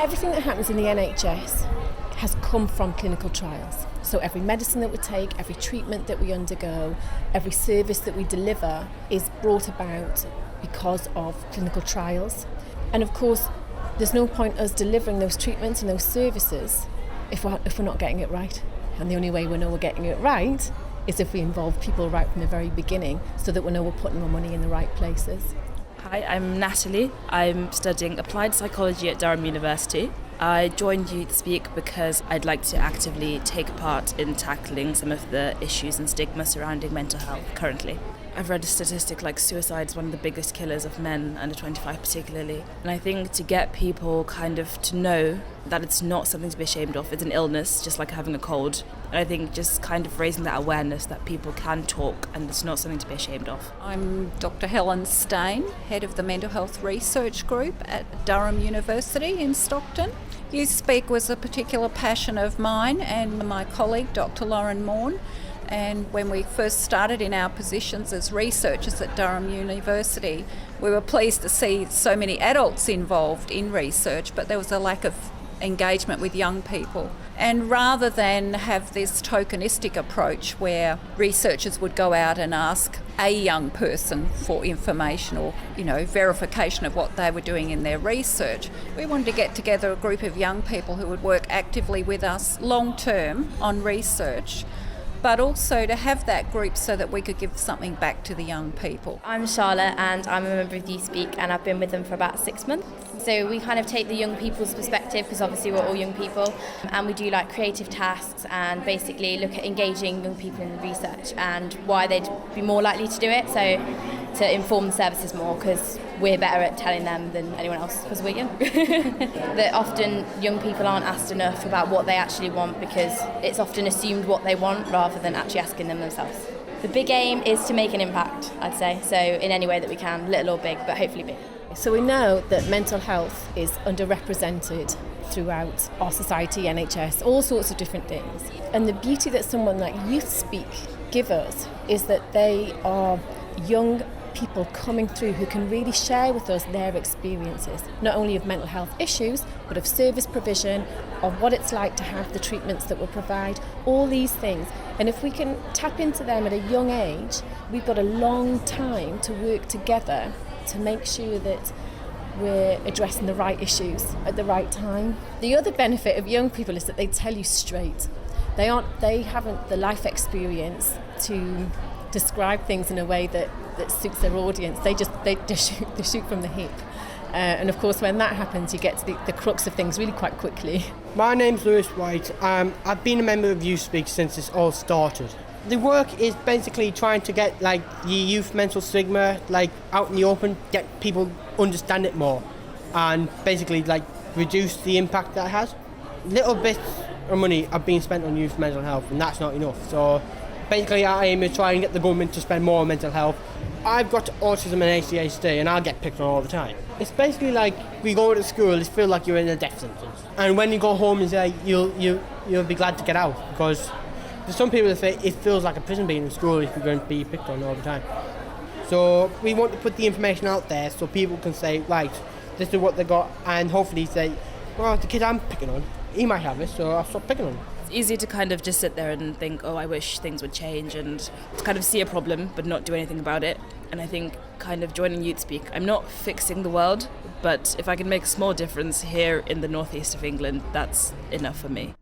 Everything that happens in the NHS has come from clinical trials. So every medicine that we take, every treatment that we undergo, every service that we deliver is brought about because of clinical trials. And of course, there's no point us delivering those treatments and those services if we're not getting it right. And the only way we know we're getting it right is if we involve people right from the very beginning so that we know we're putting our money in the right places. Hi, I'm Natalie. I'm studying applied psychology at Durham University. I joined Youth Speak because I'd like to actively take part in tackling some of the issues and stigma surrounding mental health currently. I've read a statistic like suicide is one of the biggest killers of men under 25 particularly. And I think to get people kind of to know that it's not something to be ashamed of, it's an illness just like having a cold. And I think just kind of raising that awareness that people can talk and it's not something to be ashamed of. I'm Dr. Helen Stain, head of the Mental Health Research Group at Durham University in Stockton. Youth Speak was a particular passion of mine and my colleague Dr. Lauren Morn. And when we first started in our positions as researchers at Durham University, we were pleased to see so many adults involved in research, but there was a lack of engagement with young people. And rather than have this tokenistic approach where researchers would go out and ask a young person for information or, verification of what they were doing in their research, we wanted to get together a group of young people who would work actively with us long term on research, but also to have that group so that we could give something back to the young people. I'm Charlotte and I'm a member of Youth Speak and I've been with them for about 6 months. So we kind of take the young people's perspective because obviously we're all young people, and we do like creative tasks and basically look at engaging young people in research and why they'd be more likely to do it, so to inform the services more because we're better at telling them than anyone else because we're young. That often young people aren't asked enough about what they actually want because it's often assumed what they want rather than actually asking them themselves. The big aim is to make an impact, I'd say, so in any way that we can, little or big, but hopefully big. So we know that mental health is underrepresented throughout our society, NHS, all sorts of different things. And the beauty that someone like Youth Speak give us is that they are young people coming through who can really share with us their experiences, not only of mental health issues, but of service provision, of what it's like to have the treatments that we provide, all these things. And if we can tap into them at a young age, we've got a long time to work together to make sure that we're addressing the right issues at the right time. The other benefit of young people is that they tell you straight. They haven't the life experience to describe things in a way that suits their audience. They shoot from the hip. And of course, when that happens, you get to the crux of things really quite quickly. My name's Lewis White. I've been a member of Youth Speak since this all started. The work is basically trying to get the youth mental stigma out in the open, get people understand it more, and basically reduce the impact that it has. Little bits of money are being spent on youth mental health, and that's not enough. So basically, our aim is to try and get the government to spend more on mental health. I've got autism and ADHD, and I get picked on all the time. It's basically like we go to school, it feels like you're in a death sentence. And when you go home and say you'll be glad to get out, because there's some people that say it feels like a prison being in school if you're going to be picked on all the time. So we want to put the information out there so people can say, right, this is what they got, and hopefully say, well, the kid I'm picking on, he might have it, so I'll stop picking on him. It's easy to kind of just sit there and think, oh, I wish things would change, and to kind of see a problem but not do anything about it. And I think kind of joining Youth Speak, I'm not fixing the world, but if I can make a small difference here in the northeast of England, that's enough for me.